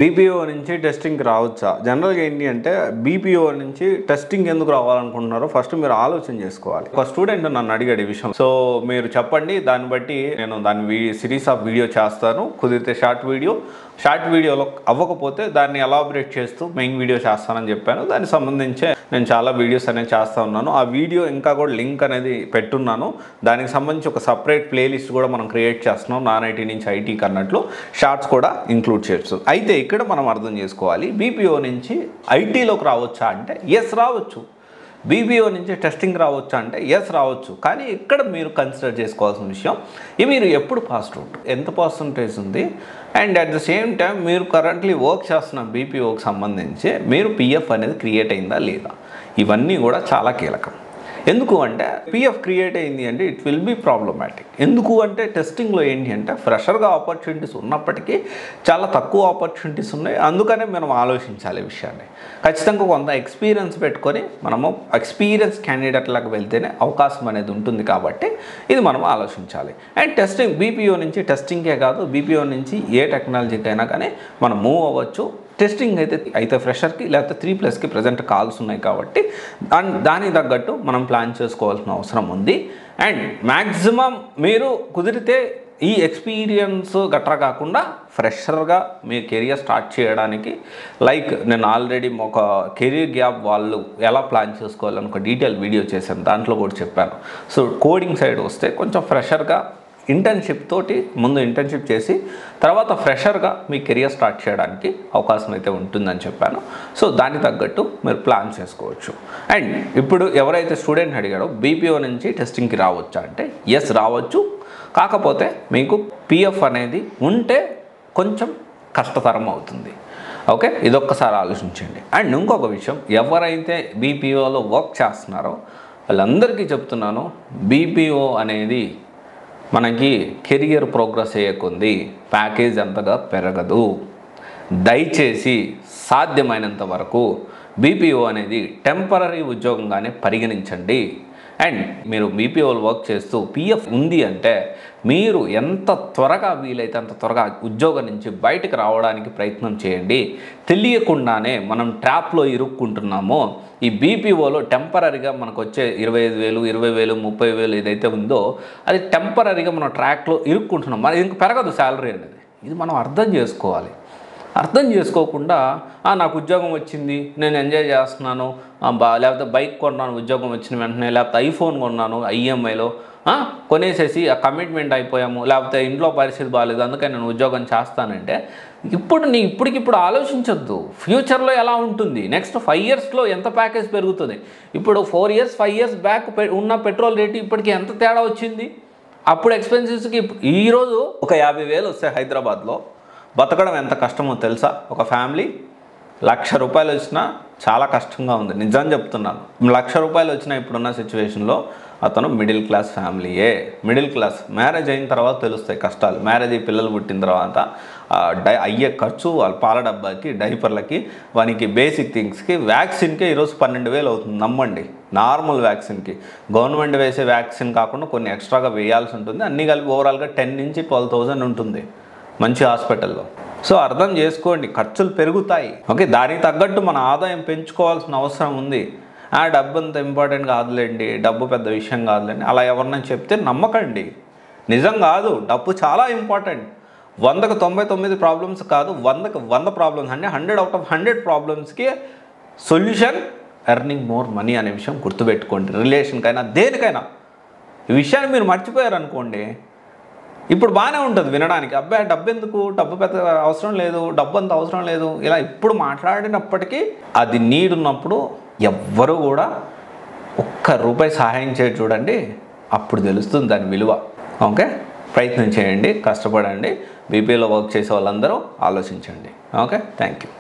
BPO నుంచి టెస్టింగ్కి రావచ్చా? జనరల్గా ఏంటి అంటే బీపీఓ నుంచి టెస్టింగ్ ఎందుకు రావాలనుకుంటున్నారో ఫస్ట్ మీరు ఆలోచన చేసుకోవాలి. ఒక స్టూడెంట్ నన్ను అడిగాడు ఈ విషయం. సో మీరు చెప్పండి, దాన్ని బట్టి నేను దాని సిరీస్ ఆఫ్ వీడియో చేస్తాను. కుదిరితే షార్ట్ వీడియోలో అవ్వకపోతే దాన్ని ఎలాబరేట్ చేస్తూ మెయిన్ వీడియో చేస్తానని చెప్పాను. దానికి సంబంధించే నేను చాలా వీడియోస్ అనేవి చేస్తూ ఉన్నాను. ఆ వీడియో ఇంకా కూడా లింక్ అనేది పెట్టున్నాను. దానికి సంబంధించి ఒక సపరేట్ ప్లేలిస్ట్ కూడా మనం క్రియేట్ చేస్తున్నాం. నాన్ ఐటీ నుంచి ఐటీకి అన్నట్లు షార్ట్స్ కూడా ఇంక్లూడ్ చేయొచ్చు. అయితే ఇక్కడ మనం అర్థం చేసుకోవాలి, బీపీఓ నుంచి ఐటీలోకి రావచ్చా అంటే ఎస్ రావచ్చు. బీపీఓ నుంచి టెస్టింగ్ రావచ్చా అంటే ఎస్ రావచ్చు. కానీ ఇక్కడ మీరు కన్సిడర్ చేసుకోవాల్సిన విషయం, మీరు ఎప్పుడు పాస్ అవుట్, ఎంత పర్సంటేజ్ ఉంది, and at the same time మీరు కరెంట్లీ వర్క్ చేస్తున్న బీపీఓకి సంబంధించి మీరు పిఎఫ్ అనేది క్రియేట్ అయిందా లేదా, ఇవన్నీ కూడా చాలా కీలకం. ఎందుకు అంటే పిఎఫ్ క్రియేట్ అయింది అంటే ఇట్ విల్ బీ ప్రాబ్లమాటిక్. ఎందుకు అంటే టెస్టింగ్లో ఏంటి అంటే ఫ్రెషర్గా ఆపర్చునిటీస్ ఉన్నప్పటికీ చాలా తక్కువ ఆపర్చునిటీస్ ఉన్నాయి. అందుకనే మనం ఆలోచించాలి ఈ విషయాన్ని. ఖచ్చితంగా కొంత ఎక్స్పీరియన్స్ పెట్టుకొని మనము ఎక్స్పీరియన్స్ క్యాండిడేట్లకు వెళ్తేనే అవకాశం అనేది ఉంటుంది. కాబట్టి ఇది మనం ఆలోచించాలి. అండ్ టెస్టింగ్ బీపీఓ నుంచి టెస్టింగే కాదు, బీపీఓ నుంచి ఏ టెక్నాలజీకైనా కానీ మనం మూవ్ అవ్వచ్చు. టెస్టింగ్ అయితే ఫ్రెషర్కి లేకపోతే 3+కి ప్రజెంట్ కాల్స్ ఉన్నాయి కాబట్టి దానికి తగ్గట్టు మనం ప్లాన్ చేసుకోవాల్సిన అవసరం ఉంది. అండ్ మ్యాక్సిమం మీరు కుదిరితే ఈ ఎక్స్పీరియన్స్ గట్రా కాకుండా ఫ్రెషర్గా మీ కెరియర్ స్టార్ట్ చేయడానికి లైక్ నేను ఆల్రెడీ ఒక కెరీర్ గ్యాప్ వాళ్ళు ఎలా ప్లాన్ చేసుకోవాలని ఒక డీటెయిల్ వీడియో చేశాను, దాంట్లో కూడా చెప్పాను. సో కోడింగ్ సైడ్ వస్తే కొంచెం ఫ్రెషర్గా ఇంటర్న్షిప్ తోటి ముందు ఇంటర్న్షిప్ చేసి తర్వాత ఫ్రెషర్గా మీ కెరియర్ స్టార్ట్ చేయడానికి అవకాశం అయితే ఉంటుందని చెప్పాను. సో దానికి తగ్గట్టు మీరు ప్లాన్ చేసుకోవచ్చు. అండ్ ఇప్పుడు ఎవరైతే స్టూడెంట్ అడిగాడో బీపీఓ నుంచి టెస్టింగ్కి రావచ్చా అంటే ఎస్ రావచ్చు. కాకపోతే మీకు పిఎఫ్ అనేది ఉంటే కొంచెం కష్టతరం అవుతుంది. ఓకే, ఇదొక్కసారి ఆలోచించండి. అండ్ ఇంకొక విషయం, ఎవరైతే బీపీఓలో వర్క్ చేస్తున్నారో వాళ్ళందరికీ చెప్తున్నాను, బీపీఓ అనేది మనకి కెరియర్ ప్రోగ్రెస్ అయ్యేకొంది ప్యాకేజ్ అంతగా పెరగదు. దయచేసి సాధ్యమైనంత వరకు బీపీఓ అనేది టెంపరరీ ఉద్యోగంగానే పరిగణించండి. అండ్ మీరు బీపీఓలో వర్క్ చేస్తూ పిఎఫ్ ఉంది అంటే మీరు ఎంత త్వరగా వీలైతే అంత త్వరగా ఉద్యోగం నుంచి బయటకు రావడానికి ప్రయత్నం చేయండి. తెలియకుండానే మనం ట్రాప్లో ఇరుక్కుంటున్నామో ఈ బీపీఓలో టెంపరరీగా మనకు వచ్చే 25,000, 20,000, 30,000 ఏదైతే ఉందో అది టెంపరరీగా మనం ట్రాక్లో ఇరుక్కుంటున్నాం. మరి ఇంక పెరగదు శాలరీ అనేది. ఇది మనం అర్థం చేసుకోవాలి. అర్థం చేసుకోకుండా నాకు ఉద్యోగం వచ్చింది, నేను ఎంజాయ్ చేస్తున్నాను, లేకపోతే బైక్ కొన్నాను ఉద్యోగం వచ్చిన వెంటనే, లేకపోతే ఐఫోన్ కొన్నాను ఈఎంఐలో కొనేసేసి ఆ కమిట్మెంట్ అయిపోయాము, లేకపోతే ఇంట్లో పరిస్థితి బాగాలేదు అందుకని నేను ఉద్యోగం చేస్తానంటే ఇప్పటికిప్పుడు ఆలోచించొద్దు. ఫ్యూచర్లో ఎలా ఉంటుంది, నెక్స్ట్ 5 ఇయర్స్లో ఎంత ప్యాకేజ్ పెరుగుతుంది. ఇప్పుడు 4 ఇయర్స్ 5 ఇయర్స్ బ్యాక్ ఉన్న పెట్రోల్ రేటు ఇప్పటికి ఎంత తేడా వచ్చింది. అప్పుడు ఎక్స్పెన్సెస్కి ఈరోజు ఒక 50,000 వస్తాయి. హైదరాబాద్లో బతకడం ఎంత కష్టమో తెలుసా? ఒక ఫ్యామిలీ ₹1,00,000 వచ్చినా చాలా కష్టంగా ఉంది. నిజం చెప్తున్నాను. ₹1,00,000 వచ్చినా ఇప్పుడున్న సిచ్యువేషన్లో అతను మిడిల్ క్లాస్ ఫ్యామిలీయే. మిడిల్ క్లాస్ మ్యారేజ్ అయిన తర్వాత తెలుస్తాయి కష్టాలు. మ్యారేజ్ అయ్యి పిల్లలు పుట్టిన తర్వాత అయ్యే ఖర్చు, వాళ్ళ పాల డబ్బాకి, డైపర్లకి, వానికి బేసిక్ థింగ్స్కి, వ్యాక్సిన్కే ఈరోజు 12,000 అవుతుంది. నమ్మండి, నార్మల్ వ్యాక్సిన్కి. గవర్నమెంట్ వేసే వ్యాక్సిన్ కాకుండా కొన్ని ఎక్స్ట్రాగా వేయాల్సి ఉంటుంది. అన్నీ కలిపి ఓవరాల్గా 10,000 నుంచి 12,000 ఉంటుంది మంచి హాస్పిటల్లో. సో అర్థం చేసుకోండి, ఖర్చులు పెరుగుతాయి. ఓకే, దానికి తగ్గట్టు మన ఆదాయం పెంచుకోవాల్సిన అవసరం ఉంది. డబ్బు అంత ఇంపార్టెంట్ కాదులేండి, డబ్బు పెద్ద విషయం కాదులేండి అలా ఎవరన్నా చెప్తే నమ్మకండి. నిజం కాదు, డబ్బు చాలా ఇంపార్టెంట్. 100కి 99 ప్రాబ్లమ్స్ కాదు, 100కి 100 ప్రాబ్లమ్స్ అంటే 100 out of 100 ప్రాబ్లమ్స్కి సొల్యూషన్ ఎర్నింగ్ మోర్ మనీ అనే విషయం గుర్తుపెట్టుకోండి. రిలేషన్కైనా దేనికైనా ఈ విషయాన్ని మీరు మర్చిపోయారనుకోండి, ఇప్పుడు బాగానే ఉంటుంది వినడానికి. అబ్బాయి డబ్బు ఎందుకు, డబ్బు పెద్ద అవసరం లేదు, డబ్బు అంత అవసరం లేదు, ఇలా ఇప్పుడు మాట్లాడినప్పటికీ అది నీడ్ ఉన్నప్పుడు ఎవ్వరూ కూడా ₹1 సహాయం చేయడం చూడండి, అప్పుడు తెలుస్తుంది దాని విలువ. ఓకే, ప్రయత్నం చేయండి, కష్టపడండి. బీపీలో వర్క్ చేసే వాళ్ళందరూ ఆలోచించండి. Okay, thank you.